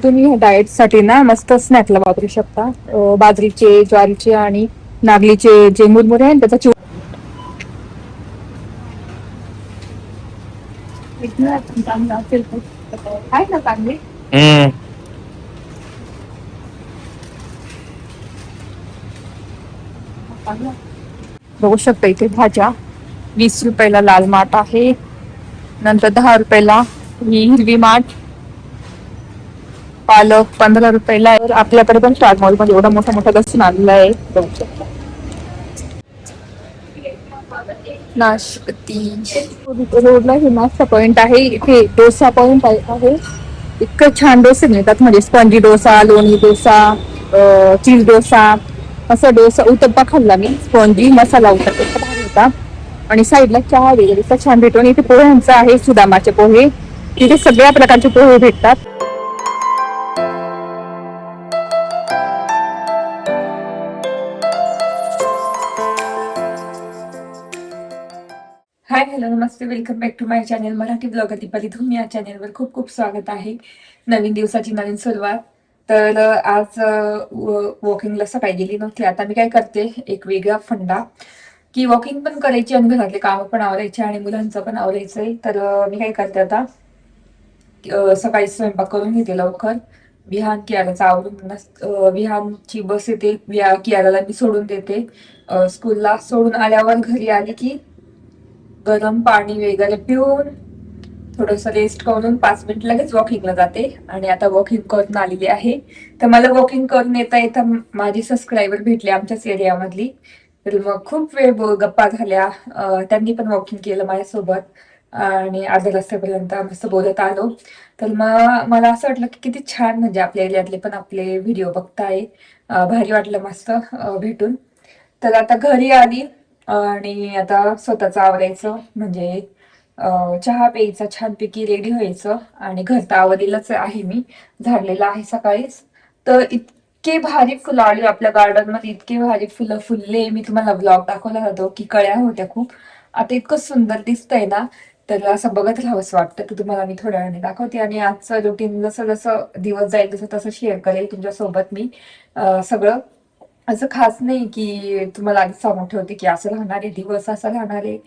तुम्ही ह्या डाएट साठी ना मस्त स्नॅकला वापरू शकता. बाजरीचे, ज्वारीचे आणि नागलीचे जे मुरमुरे आहे ना, त्याचा चिवडा आहे ना चांगली. हम्म. बघू शकता इथे भाज्या 20 रुपयाला लाल माठ आहे. नंतर 10 रुपयाला ही हिरवी माठ, पालक 15 रुपयाला. आपल्याकडे पण स्टार मॉल मध्ये एवढा मोठा मोठा लसूण आलेला आहे, बघू शकता. नाशपती रोडला हे नाश्ता पॉइंट आहे. इथे डोसा पॉइंट आहे. इतकं छान डोसे मिळतात, म्हणजे स्पंजी डोसा, लोणी डोसा, चीज डोसा, असा डोसा. उत्तप्पा खाल्ला मी, स्पंजी मसाला उत्तप्पा इतका भारी होता. आणि साईडला चहा वगैरे इतका छान भेटतो. आणि इथे पोह्यांचा आहे, सुदामाचे पोहे. तिथे सगळ्या प्रकारचे पोहे भेटतात. Hi, hello, namaste, welcome back to my channel Marathi blogger Deepali Dhoom. या चॅनलवर खूप खूप स्वागत आहे. नवीन दिवसाची नवीन सुरुवात. तर आज वॉकिंगला सकाळी गेली नव्हती. आता मी काय करते, एक वेगळा फंडा की वॉकिंग पण करायची आणि घरातले कामं पण आवरायचे आणि मुलांचं पण आवरायचंय. तर मी काय करते आता, सकाळी स्वयंपाक करून घेते लवकर. विहान कियाराचं आवरून विहानची बस येते, कियाराला मी सोडून देते स्कूलला. सोडून आल्यावर घरी आली की गरम पाणी वगैरे पिऊन थोडस रेस्ट करून 5 मिनिट लगेच वॉकिंगला जाते. आणि आता वॉकिंग करून आलेली आहे. तर मला वॉकिंग करून येता येता माझी सबस्क्रायबर भेटली आमच्याच एरियामधली. तर मग खूप वेळ गप्पा झाल्या. त्यांनी पण वॉकिंग केलं माझ्यासोबत आणि अर्ध्या रस्त्यापर्यंत मस्त बोलत आलो. तर मग मला असं वाटलं की किती छान, म्हणजे आपल्या एरियातले पण आपले व्हिडिओ बघताय. भारी वाटलं मस्त भेटून. तर आता घरी आली आणि आता स्वतःचं आवरायचं, म्हणजे चहा प्यायचा, छानपैकी रेडी व्हायचं. आणि घर तर आवरलेलंच आहे, मी झाडलेलं आहे सकाळीच. तर इतके भारी फुलं आली आपल्या गार्डन मध्ये, इतके भारी फुलं फुलले. मी तुम्हाला ब्लॉग दाखवला होतो की कळ्या होत्या खूप. आता इतकं सुंदर दिसतंय ना, तर असं बघत राहावंसं वाटतं. की तुम्हाला मी थोड्या वेळाने दाखवते. आणि आजचं रुटीन जसं जसं दिवस जाईल तसं तसं शेअर करेल तुमच्यासोबत मी सगळं. असं खास नाही की तुम्हाला आधी सांगून ठेवते की असं राहणार आहे दिवस, असं राहणार आहे.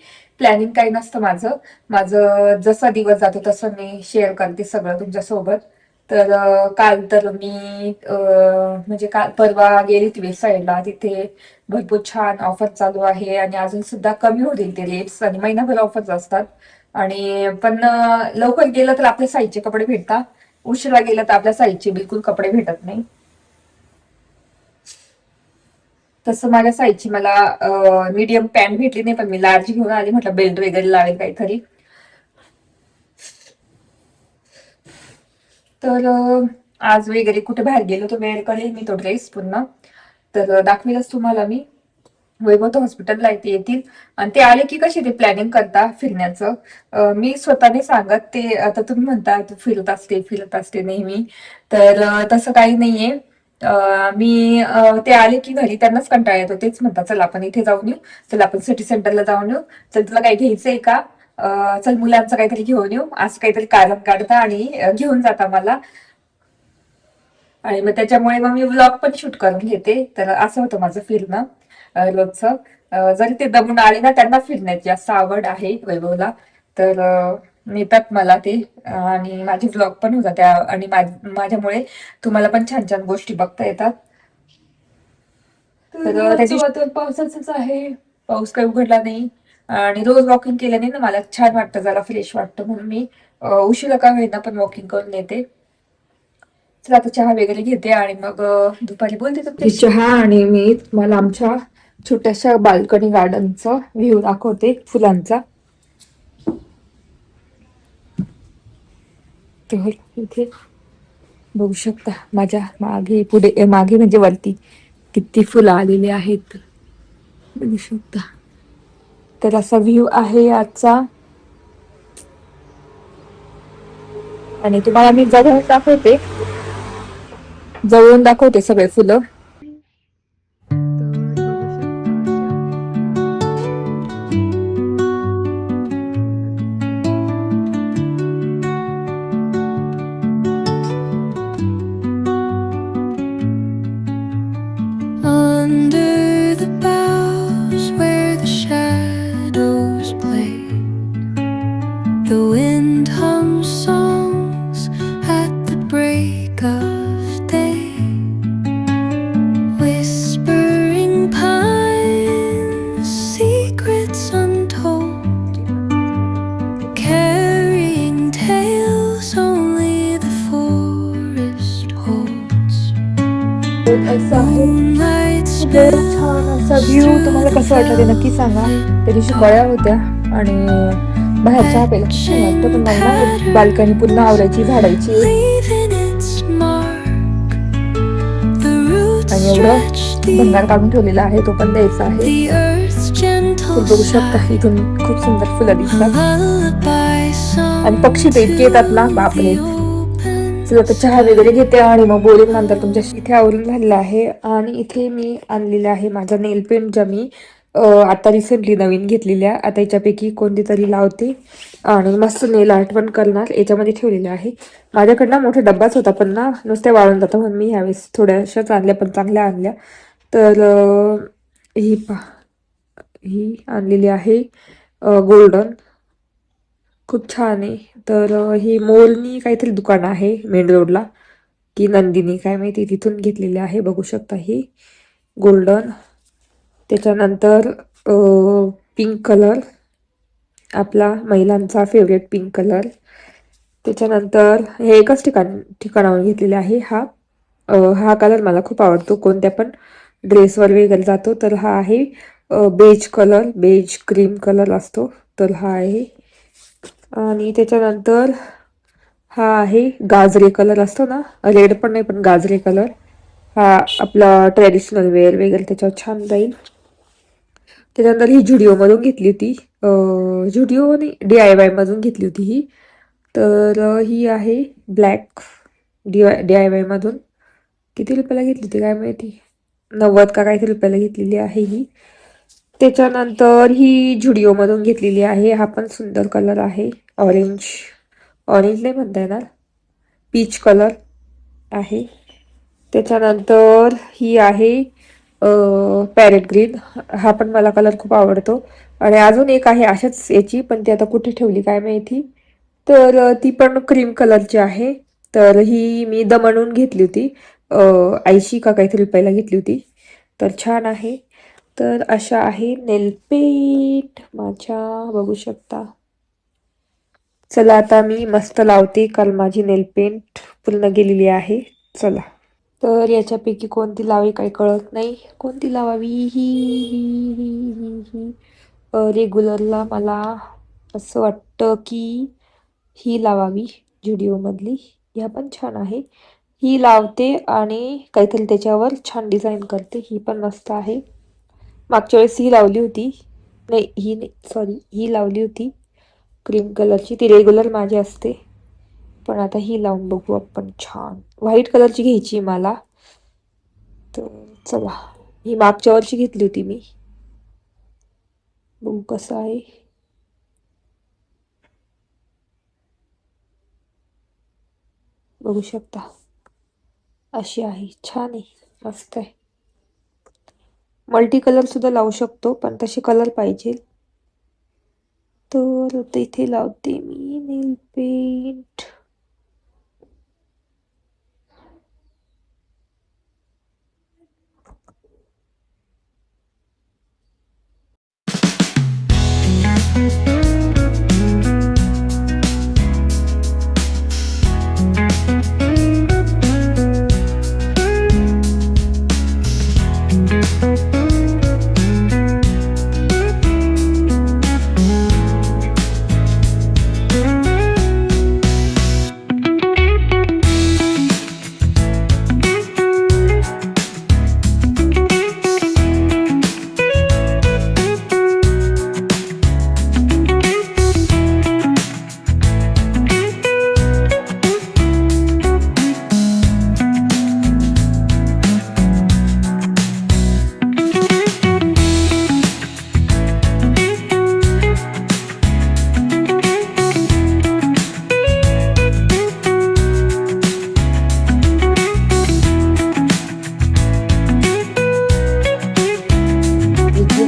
प्लॅनिंग काही नसतं माझं. माझं जसा दिवस जातो तसं मी शेअर करते सगळं तुमच्यासोबत. तर काल तर मी म्हणजे काल परवा गेली होती वेबसाईटला. तिथे भरपूर छान ऑफर चालू आहे आणि अजून सुद्धा कमी होतील ते रेट्स. आणि महिनाभर ऑफर्स असतात. आणि पण लवकर गेलं तर आपल्या साईजचे कपडे भेटतात, उशिरा गेलं तर आपल्या साईजचे बिलकुल कपडे भेटत नाही. तसं माझ्या साईजची मला मीडियम पॅन्ट भेटली नाही, पण मी लार्ज घेऊन आली. म्हटलं बेल्ट वगैरे लावेल काहीतरी. तर आज वगैरे कुठे बाहेर गेलो तर वेळ करेल मी तो ड्रेस पुन्हा. तर दाखवेलच तुम्हाला मी. वैभव हॉस्पिटलला इथे येतील आणि ते आले की कशी ते प्लॅनिंग करता फिरण्याचं. मी स्वतःने सांगत ते. आता तुम्ही म्हणता तू फिरत असते नेहमी. तर तसं काही नाहीये. ते आले की घरी त्यांनाच कंटाळा येतो. तेच म्हणतात चल आपण इथे जाऊन येऊ, चल आपण सिटी सेंटरला जाऊन येऊ, चल तुला काही घ्यायचंय का, चल मुलांचं काहीतरी घेऊन येऊ, असं काहीतरी कारण काढता आणि घेऊन जाता मला. आणि मग त्याच्यामुळे मग मी व्लॉग पण शूट करून घेते. तर असं होतं माझं फिरणं रोजचं. जरी ते दमून आले ना, त्यांना फिरण्याची जास्त आवड आहे वैभवला. तर नेतात मला ते आणि माझे व्लॉग पण होतात त्या. आणि माझ्यामुळे तुम्हाला पण छान छान गोष्टी बघता येतात. तर त्याची वातावरण पावसाचंच आहे. पाऊस काही उघडला नाही. आणि रोज वॉकिंग केल्याने ना मला छान वाटतं, जरा फ्रेश वाटतं. म्हणून मी उशिरा का होईना पण वॉकिंग करून येते. चला आता चहा वगैरे घेते आणि मग दुपारी बोलते तुमच्याशी. चहा आणि मी तुम्हाला आमच्या छोट्याशा बाल्कनी गार्डनचा व्ह्यू दाखवते फुलांचा. तर इथे बघू शकता माझ्या मागे, पुढे मागे म्हणजे वरती किती फुलं आलेली आहेत, बघू शकता. तर असा व्ह्यू आहे आजचा. आणि तुम्हाला मी जवळून दाखवते सगळे फुलं. break of day, whispering pines, secrets untold, carrying tales only the forest holds. असं आहे. Moonlight खूप छान असा व्ह्यू. तुम्हाला कसं वाटलं ते नक्की सांगा. त्या दिवशी कळ्या होत्या आणि बाहेर चहा प्यायला खूप छान वाटतं, पण मला ना बाल्कनी पुन्हा आवरायची, झाडायची आणि एवढं भंगार काढून ठेवलेला आहे, तो पण द्यायचा आहे. फुल बघू शकता, इथून खूप सुंदर फुलं दिसतात आणि पक्षी तर इतके येतात ना, बापरे. चला तर चहा वगैरे घेते आणि मग बोलून नंतर तुमच्याशी. इथे आवरून झालेलं आहे आणि इथे मी आणलेलं आहे माझा नेल पेंट, ज्या मी आता रिसेंटली नवीन घेतलेल्या. आता याच्यापैकी कोणती तरी लावते आणि मस्त नेल आर्ट पण करणार. याच्यामध्ये ठेवलेलं आहे. माझ्याकडनं मोठा डब्बाच होता, पण ना नुसत्या वाळून जातं, म्हणून मी ह्यावेळेस थोड्याशाच आणल्या, पण चांगल्या आणल्या. तर ही ही आणलेली आहे गोल्डन, खूप छान आहे. तर ही मोलनी काहीतरी दुकान आहे मेन रोडला, की नंदिनी काय माहिती, तिथून घेतलेली आहे. बघू शकता ही गोल्डन. त्याच्यानंतर पिंक कलर, आपला महिलांचा फेवरेट पिंक कलर. त्याच्यानंतर हे एकाच ठिकाणावर घेतलेले आहे. हा कलर मला खूप आवडतो, कोणत्या पण ड्रेसवर वगैरे जातो. तर हा आहे beige colour, beige cream colour असतो, तर हा आहे. आणि त्याच्यानंतर हा आहे गाजरे कलर असतो ना, रेड पण नाही पण गाजरे कलर. हा आपला ट्रेडिशनल वेअर वगैरे त्याच्यावर छान जाईल. त्याच्यानंतर ही झुडिओमधून घेतली होती, झुडिओ नाही DIY मधून घेतली होती ही. तर ही आहे ब्लॅक DIY मधून. किती रुपयाला घेतली होती काय माहिती, 90 का काहीतरी रुपयाला घेतलेली आहे ही. त्याच्यानंतर ही झुडिओमधून घेतलेली आहे. हा पण सुंदर कलर आहे, ऑरेंज नाही म्हणता येणार, पीच कलर आहे. त्याच्यानंतर ही आहे पॅरेट ग्रीन. हा पण मला कलर खूप आवडतो. आणि अजून एक आहे अशाच याची, पण ती आता कुठे ठेवली काय माहिती. तर ती पण क्रीम कलरची आहे. तर ही मी दमणहून घेतली होती, 80 का काहीतरी रुपयाला घेतली होती. तर छान आहे. तर अशा आहे नेलपेंट माझ्या, बघू शकता. चला आता मी मस्त लावते, काल माझी नेलपेंट पूर्ण गेलेली आहे. चला, तर याच्यापैकी कोणती लावी काही कळत नाही, कोणती लावावी. ही रेग्युलरला मला असं वाटतं की ही लावावी, झुडिओमधली. ह्या पण छान आहे, ही लावते आणि काहीतरी त्याच्यावर छान डिझाईन करते. ही पण मस्त आहे. मागच्या वेळेस ही लावली होती, नाही ही नाही सॉरी, ही लावली होती क्रीम कलरची, ती रेग्युलर माझी असते. पण आता ही लावून बघू आपण, छान व्हाईट कलरची घ्यायची मला. तर चला, ही मागच्या वर्षी घेतली होती मी, बघू कसं आहे. बघू शकता अशी आहे, छान आहे, मस्त आहे. मल्टी कलर सुद्धा लावू शकतो, पण तसे कलर पाहिजे. तर इथे लावते मी नेल पेंट.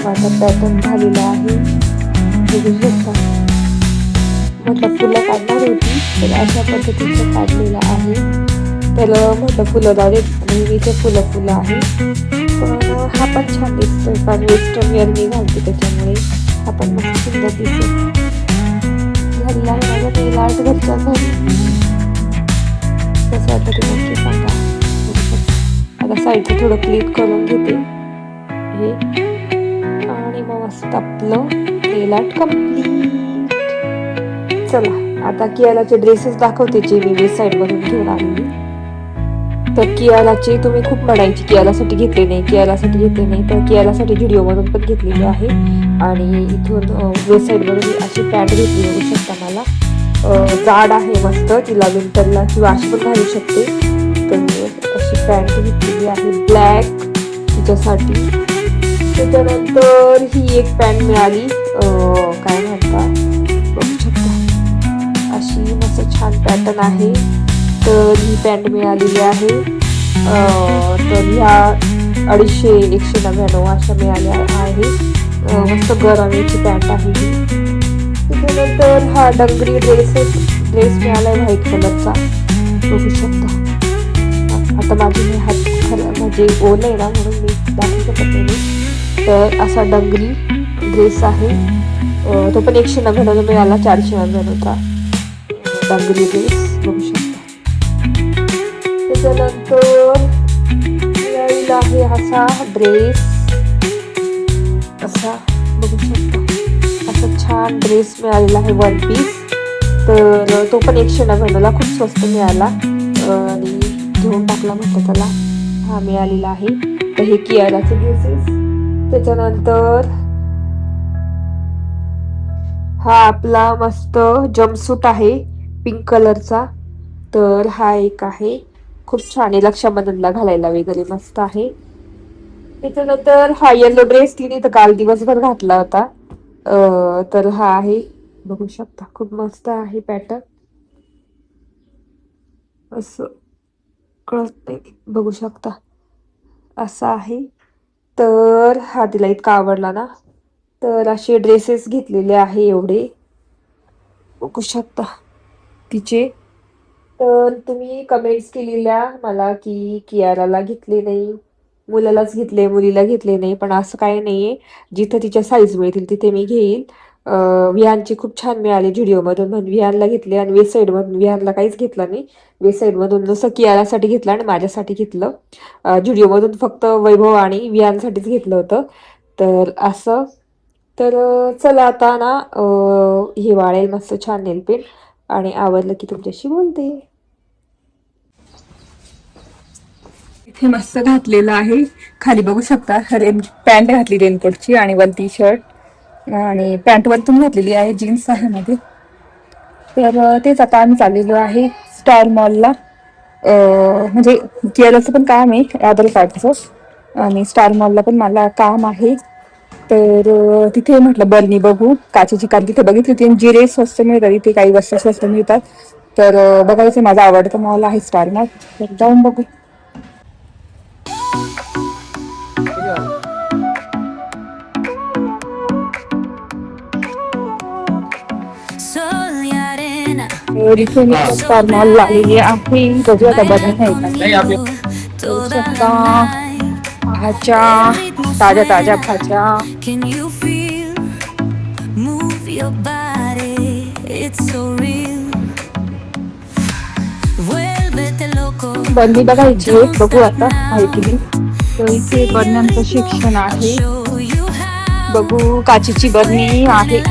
माझा पॅटर्न झालेला आहे, बघू शकता. म्हटलं फुलं काढणार होती, तर अशा पद्धतीचं काढलेलं आहे. तर म्हटलं फुलं लावले नेहमीचे फुलं आहे. पण हा पण छान दिसतोय कारण वेस्टर्न वेअर मी घालते त्याच्यामुळे हा पण मस्त सुंदर दिसेल. घरी आहे माझ्या नेल आर्ट घरच्या घरी. कसं वाटतं ते नक्की सांगा. आता साईडचं थोडं क्लीन करून घेते हे आणि मग मस्त आपलं नेल आर्ट कम्प्लीट. चला आता कियाराचे ड्रेसेस दाखवते जे मी वेस्ट साईड मधून घेऊन आलेली. तर कियाराचे तुम्ही खूप म्हणायची कियारासाठी घेतले नाही कियारासाठी घेतले नाही, तर कियारासाठी व्हिडिओ मधून पण घेतलेली आहे. आणि इथून वेस्ट साईड मधून अशी पॅन्ट घेतली बघू शकता. मला जाड आहे मस्त, तिला विंटरला किंवा अशी पण घालू शकते. तर अशी पॅन्ट घेतलेली आहे ब्लॅक तिच्यासाठी. त्याच्यानंतर ही एक पॅन्ट मिळाली काय म्हणतात बघू शकता अशी मस्त छान पॅटर्न आहे. तर ही पॅन्ट मिळालेली आहे. तर ह्या 250-199 अशा मिळाल्या आहे. मस्त गरमीची पॅन्ट आहे ही. त्याच्यानंतर हा डंगरी ड्रेस मिळालाय व्हाईट कलरचा बघू शकता. आता माझी मी हात म्हणजे ओलं आहे ना म्हणून मी दाखवू शकत नाही. तर असा डंगरी ड्रेस आहे. तो पण 199 मिळाला, 499चा डंगरी ड्रेस बघू शकता. त्याच्यानंतर मिळालेला आहे असा ड्रेस असा बघू शकता. असा छान ड्रेस मिळालेला आहे वन पीस. तर तो पण 199ला खूप स्वस्त मिळाला आणि घेऊन टाकला म्हटलं त्याला. हा मिळालेला आहे. तर हे कियाराचे ड्रेसेस. त्याच्यानंतर हा आपला मस्त जम्पसूट आहे पिंक कलरचा. तर हा एक आहे खूप छान आहे, रक्षाबंधनला घालायला वगैरे मस्त आहे. त्याच्यानंतर हा येलो ड्रेस तिने तर काल दिवसभर घातला होता. तर हा आहे बघू शकता खूप मस्त आहे पॅटर्न. असं कळत नाही बघू शकता असा आहे. तर हा तिला इतका आवडला ना. तर असे ड्रेसेस घेतलेले आहे एवढे बघू शकता तिचे. तर तुम्ही कमेंट्स केलेल्या मला की कियाराला घेतले नाही, मुलालाच घेतले मुलीला घेतले नाही. पण असं काही नाहीये, जिथं तिच्या साईज मिळतील तिथे मी घेईल. विहानचे खूप छान मिळाले झुडिओमधून म्हणून विहानला घेतले. आणि वेस्ट साईड मधून विहानला काहीच घेतलं नाही. वेस्ट साईड मधून नुसतं कियारासाठी घेतलं आणि माझ्यासाठी घेतलं. झुडिओमधून फक्त वैभव आणि विहानसाठीच घेतलं होतं. तर असं. तर चला आता ना हे वाळेल मस्त छान नेलपेंट आणि आवडलं की तुमच्याशी बोलते. इथे मस्त घातलेलं आहे. खाली बघू शकता पॅन्ट घातली रेनकोटची आणि वन टी शर्ट आणि पॅन्ट वरतून घातलेली आहे, जीन्स आहे मध्ये. तर तेच आता आम्ही चाललेलो आहे स्टार मॉलला. म्हणजे कियाराचं पण काम आहे आधार कार्डचं आणि स्टार मॉलला पण मला काम आहे. तर तिथे म्हटलं बरणी बघू काचेची, कारण तिथे बघितली होती जिरे स्वस्त मिळतात, इथे काही वस्तू स्वस्त मिळतात. तर बघायचं माझा आवडता मॉल आहे स्टार मॉल. तर जाऊन बघू. इथे मी स्टार मॉल आलेली आहे. बघू आता बघायला भाज्या ताज्या ताज्या भाज्या. बरणी बघायची बघू आता माहिती. तर इथे बरण्यांचं शिक्षण आहे बघू. काचेची बरणी आहे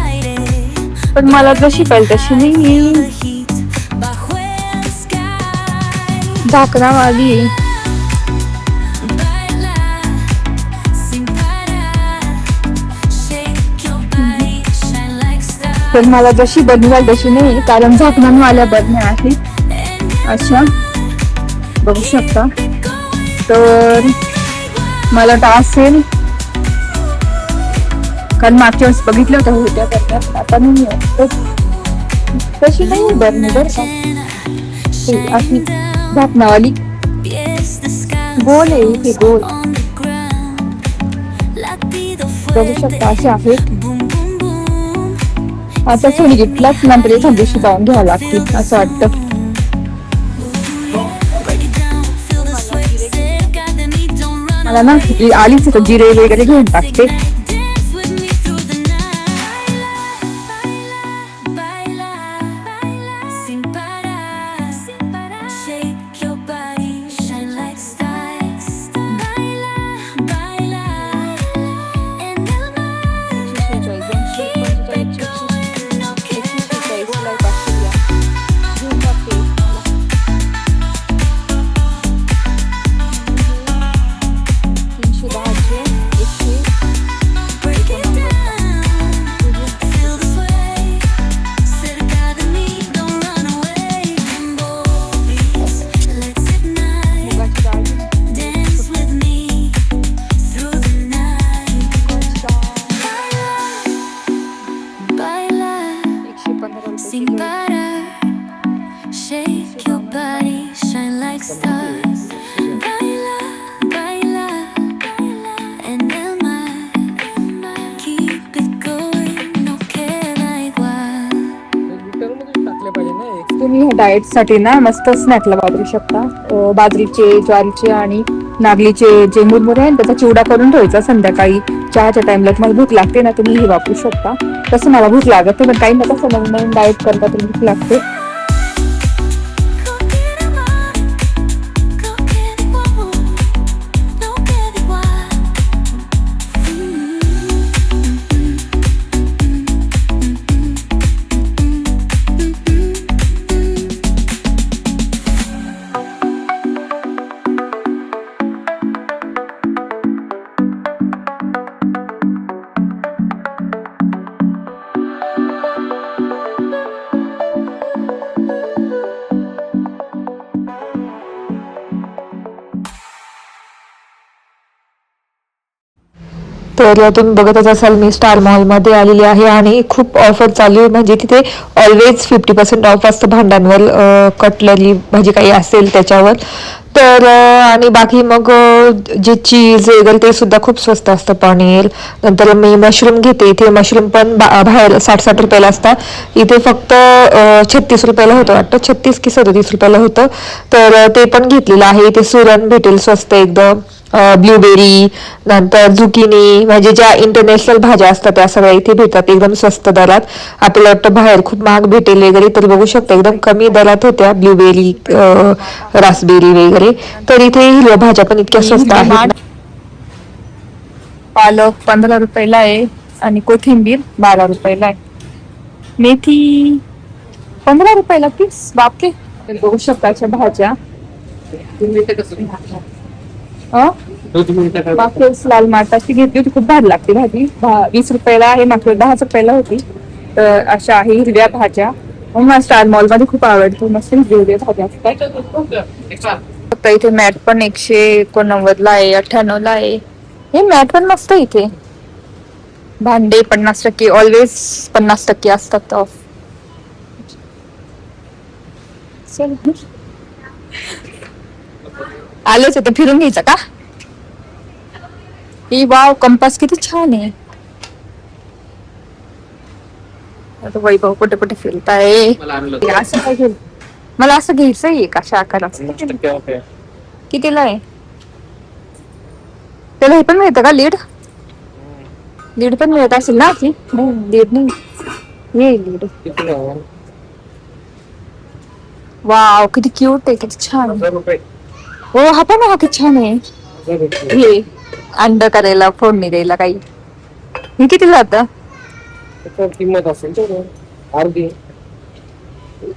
पण मला जशी पाहिजे तशी नाही. झाकणावाली पण मला जशी बरणी तशी नाही, कारण झाकणावाल्या बरण्या आहेत अशा बघू शकता. तर मला तर असेल कारण मागच्या वेळेस बघितलं होत्या करतात, आता नाही तशी नाही बरणी बरं का. अशी झाकणावाली गोल आहे इथे गोल बघू शकता असे आहेत. आता सोनी गिफ्टलाच नंतर एखाद दिवशी जाऊन घ्यावं लागतील असं वाटतं. मला ना आलीच तर जिरे वगैरे घेऊन टाकते. Dance with me through the night. Baila, baila, sin parar, shake your body, shine like stars. Baila, baila, en el mar, keep it going, no queda igual. Break it down, feel the sway, cerca de mí, don't run away. Boys, let's ignite, dance with me through the night. Baila, sin parar, shake your body, shine like stars. Baila, baila, en el mar, keep it going, no queda igual. तुम्ही ह्या diet साठी ना मस्त स्नॅकला वापरू शकता. बाजरीचे, ज्वारीचे आणि नागलीचे जे मुरमुरे आहेत त्याचा चिवडा करून ठेवायचा. संध्याकाळी चहाच्या टाइमला तुम्हाला भूक लागते ना, तुम्ही हे वापरू शकता. तसं मला भूक लागत नाही, पण काही ना कसं नवीन नवीन डाएट करता तर भूक लागते. No queda igual, no queda igual. तर तुम्ही बघतच असाल मी स्टार मॉल मध्ये आलेली आहे आणि खूप ऑफर चालू आहे. म्हणजे तिथे ऑलवेज 50% ऑफ असतं भांड्यांवर, कटलरी भाजी काही असेल त्याच्यावर. तर आणि बाकी मग जे चीज वगैरे ते सुद्धा खूप स्वस्त असतं. पनीर, नंतर मी मशरूम घेते. इथे मशरूम पण बाहेर 60-60 रुपयाला असतात, इथे फक्त 36 रुपयाला होतं वाटतं, 36 की 37 रुपयाला होतं. तर ते पण घेतलेलं आहे. इथे सुरण भेटेल स्वस्त एकदम, ब्लूबेरी, नंतर झुकिनी, म्हणजे ज्या इंटरनॅशनल भाज्या असतात त्या सगळ्या इथे भेटतात एकदम स्वस्त दरात. आपल्याला वाटतं बाहेर खूप महाग भेटेल वगैरे, तर बघू शकता एकदम कमी दरात होत्या ब्लूबेरी, रासबेरी वगैरे. तर इथे हिरव्या भाज्या पण इतक्या स्वस्त आहेत. पालक 15 रुपयाला आहे आणि कोथिंबीर 12 रुपयाला आहे. मेथी 15 रुपयाला पीस, बापरे. तर बघू शकता अशा भाज्या. मागेच लाल माटाची घेतली होती, खूप भारी लागते भाजी. 20 रुपयाला आहे, मागच्या 10 रुपयाला होती. तर अशा आहे हिरव्या भाज्या. मला स्टार मॉल मध्ये खूप आवडतो, मस्त हिरव्या भाज्या असतात. आता इथे मॅट पण 189 ला आहे, 98 ला आहे. हे मॅट पण मस्त आहे इथे. भांडे 50%, ऑलवेज 50% असतात ऑफ. आलोच तर फिरून घ्यायचं का? ही वाव, कंपास किती छान आहे. आता वैभव कुठे कुठे फिरताय. असं काय घेऊ? मला असं घ्यायचंय का आकाराचं. कितीला आहे? त्याला हे पण मिळतं का लीड? लीड पण मिळत असेल ना? लीड नाही, हे लीड. वाव, किती क्यूट आहे, किती छान. हो, हा पण हा किती छान आहे. हे अंड करायला, फोडणी द्यायला काही. हे किती जातं? किंमत असेल अर्धी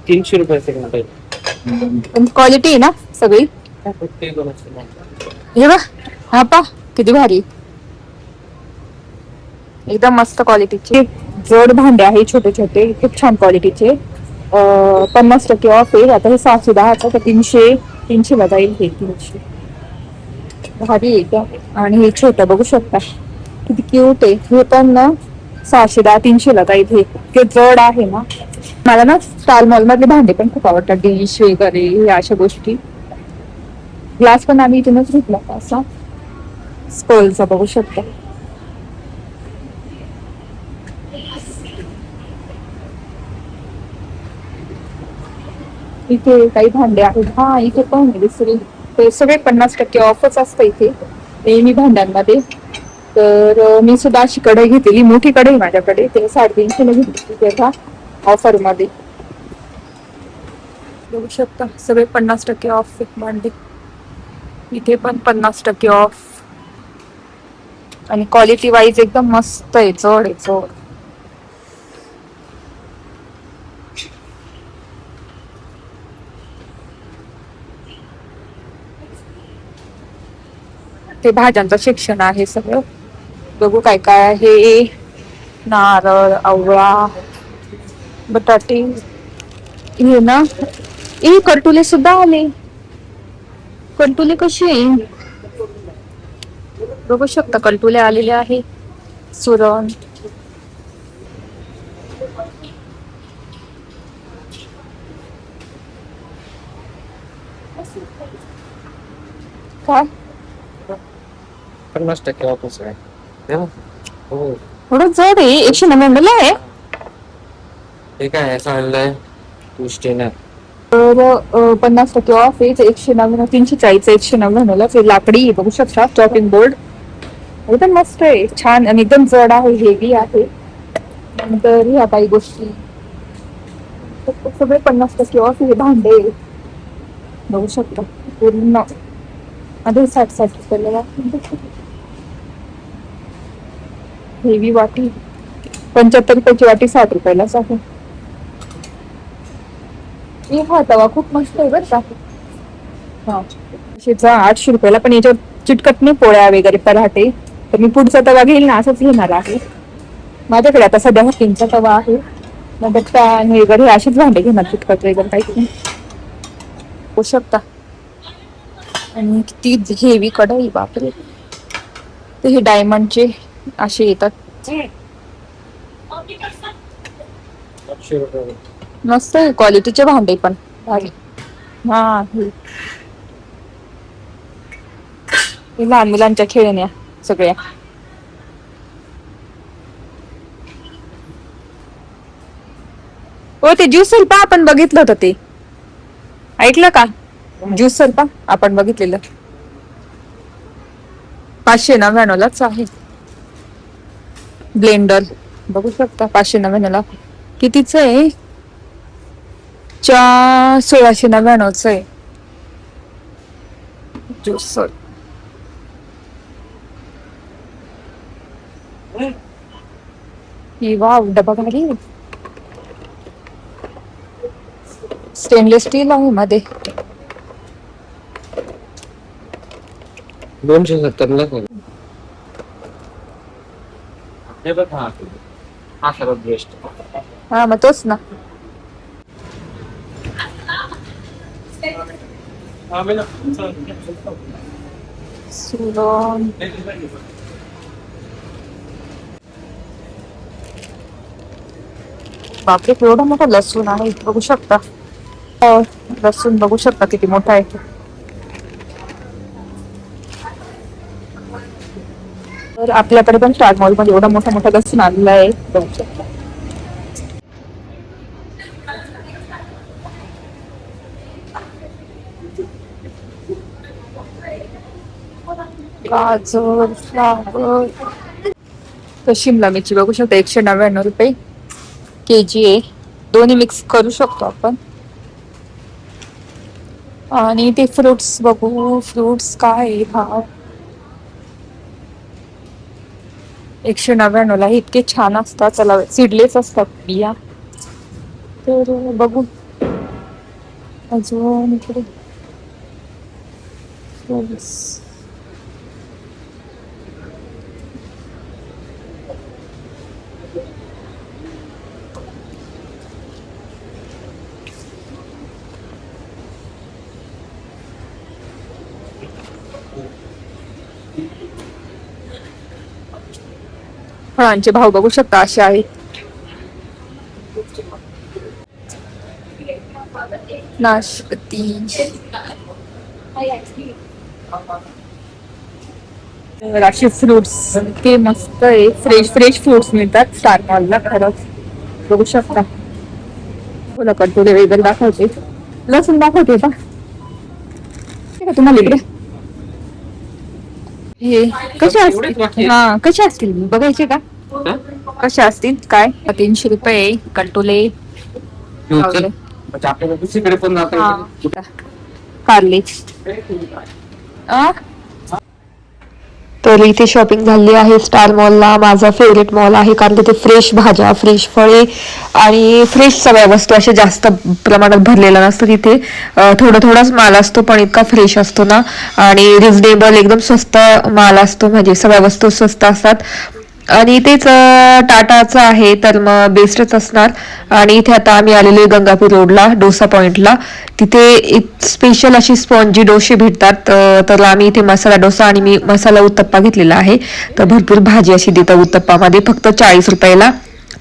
300 रुपये. क्वालिटी आहे ना सगळी? हे बघ, हा पा किती भारी, एकदम मस्त क्वालिटीचे जड भांडे आहे, छोटे छोटे, खूप छान क्वालिटीचे. 50% ऑफ आहे. आता हे 610 तर 300 ला जाईल. हे 300 भारी आहे का. आणि हे छोटं बघू शकता किती क्यूट आहे. हे पण ना 610 300 ला जाईल. हे इतके जड आहे ना. मला ना स्टार मॉल मधले भांडे पण खूप आवडतात, डिश वगैरे या अशा गोष्टी. ग्लास पण आम्ही इथूनच घेतला असा स्कोलचा, बघू शकता. इथे काही भांडे आहेत. हा, इथे पण दुसरे ते सगळे 50% ऑफच असतं इथे. नेहमी भांड्यांमध्ये. तर मी सुद्धा अशी कढई घेतलेली, मोठी कढई माझ्याकडे, ते 350 ला घेतली तेव्हा ऑफर मध्ये. बघू शकता सगळे 50% ऑफ भांडे. इथे पण 50% ऑफ. आणि क्वालिटी वाईज एकदम मस्त आहे, चढ आहे चढ. ते भाज्यांचं सेक्शन आहे सगळं. बघू काय काय आहे. नारळ, आवळा, बटाटे, हे ना, हे करटुले सुद्धा आले. करटुले कसे आहे बघू शकता, करटुले आलेले आहे. सुरण, काय 50% ऑफ आहे. है ना? हो. थोडं जड आहे, 199 ला आहे. हे काय आहे चांगलंय गोष्टी ना. तर 50% ऑफ आहे. 199, 340, 199 ला. ते लाकडी आहे, बघू शकता, चॉपिंग बोर्ड एकदम मस्त आहे, छान आणि एकदम जड आहे, हेवी आहे. नंतर ह्या काही गोष्टी सगळे 50% ऑफ. हे भांडे बघू शकता पूर्ण आधी 60 रुपयाला. हेवी वाटी 75 रुपयाची वाटी 60 रुपयालाच आहे. हा तवा खूप मस्त आहे बरं का. हा 800 रुपयाला, पण याच्यावर चिटकत नाही पोळ्या वगैरे पराठे. तर मी पुढचा तवा घेईल ना, असंच घेणार आहे. माझ्याकडे आता सध्या हत्तींचा तवा आहे. नंतर पॅन वगैरे अशीच भांडे घेणार, चिटकत वगैरे काहीच नाही. होऊ शकता. आणि किती हेवी कढई, बापरे. ते हे डायमंडचे असे येतात, 800 रुपये. मस्त आहे क्वालिटीचे भांडे पण. हा हे लहान मुलांच्या खेळण्या सगळ्या. हो ते ज्यूसर पा आपण बघितलं होतं, ते ऐकलं का? ज्यूसर पा आपण बघितलेलं 599 लाच आहे. ब्लेंडर बघू शकता 599 ला. कितीच आहे? 1699 आहे ज्यूसर. ही वाव, डबा भारी. स्टेनलेस स्टील आहे मध्ये. 270 ला. हे बघा, हा सर्वात बेस्ट. हा मग तोच ना. सुरण, बापरे एवढा मोठा लसूण आहे, बघू शकता. लसूण बघू शकता किती मोठा आहे. तर आपल्याकडे पण स्टार मॉल मध्ये एवढा मोठा मोठा लसूण आलेला आहे, बघू शकता. गाजर, फ्लावर, तर शिमला मिरची बघू शकता 199 रुपये केजी आहे. दोन्ही मिक्स करू शकतो आपण. आणि ते फ्रुट्स बघू, फ्रुट्स काय आहे भाव. 199 ला इतके छान असतात, चला सीडलेस असतात बिया. तर बघू अजून इकडे फ्रुट्स. फळांचे भाव बघू शकता असे आहेत. नाशपती, असे फ्रुट्स ते मस्त आहे. फ्रेश फ्रेश फ्रुट्स मिळतात स्टार मॉलला, खरंच बघू शकता. बोला कटोरे वगैरे दाखवते, लसूण दाखवते का तुम्हाला इकडे. हे कसे एवढेच बाकी असतील? आहेत? हा कसे असतील बघायचे का? हा? कसे असतील काय? 300 रुपये कंटोले घेऊन चल. लावले. म्हणजे आपल्याला दुसरीकडे पण जाता हा. येईल. कारले आ? तर इथे शॉपिंग झाली आहे स्टार मॉलला. माझा फेवरेट मॉल आहे कारण तिथे फ्रेश भाज्या, फ्रेश फळे आणि फ्रेश सगळ्या वस्तू अशा जास्त प्रमाणात भरलेला नसतं तिथे. थोडा थोडाच माल असतो पण इतका फ्रेश असतो ना, आणि रिजनेबल एकदम स्वस्त माल असतो, म्हणजे सगळ्या वस्तू स्वस्त असतात. आणि तेच टाटाचं आहे तर मग बेस्टच असणार. आणि इथे आता आम्ही आलेलो आहे गंगापूर रोडला डोसा पॉइंटला. तिथे स्पेशल अशी स्पॉन्जी डोसे भेटतात. तर आम्ही इथे मसाला डोसा आणि मी मसाला उत्तप्पा घेतलेला आहे. तर भरपूर भाजी अशी देतात उत्तप्पामध्ये फक्त 40 रुपयाला.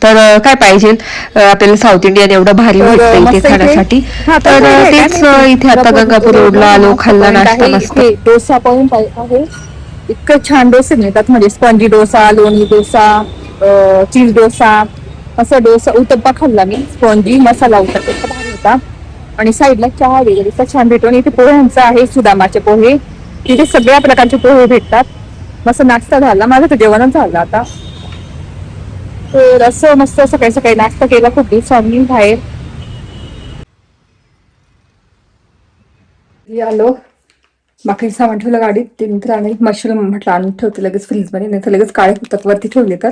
तर काय पाहिजे आपल्याला साऊथ इंडियन एवढं भारी तर भेटतं मस्त इथे इथे खाण्यासाठी. हा, तर पण तेच इथे आता गंगापूर रोडला आलो, खाल्ला नाश्ता मस्त. इथे डोसा पॉइंट आहे. इतकं छान डोसे मिळतात, म्हणजे स्पॉन्जी डोसा, लोणी डोसा, चीज डोसा, असं डोसा उत्तप्पा खाल्ला मी. स्पॉन्जी मसाला उत्तप्पा इतका भारी होता. आणि साईडला चहा वगैरे इतका छान भेटतो. आणि इथे पोह्यांचा आहे सुदामाचे पोहे. तिथे सगळ्या प्रकारचे पोहे भेटतात. मस्त नाश्ता झाला, माझं तर जेवणच झालं आता. तर असं मस्त सकाळी सकाळी नाश्ता केला खूप दिवसांनी बाहेर. आलो, बाकी सामान ठेवलं गाडीत. ते मित्र आणि मशरूम म्हटलं आणून ठेवते लगेच फ्रीज मध्ये, नाही तर लगेच काळे होतात वरती ठेवले तर.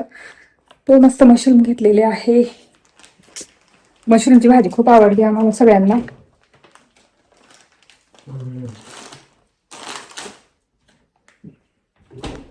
तो मस्त मशरूम घेतलेले आहे. मशरूमची भाजी खूप आवडते आम्हाला सगळ्यांना.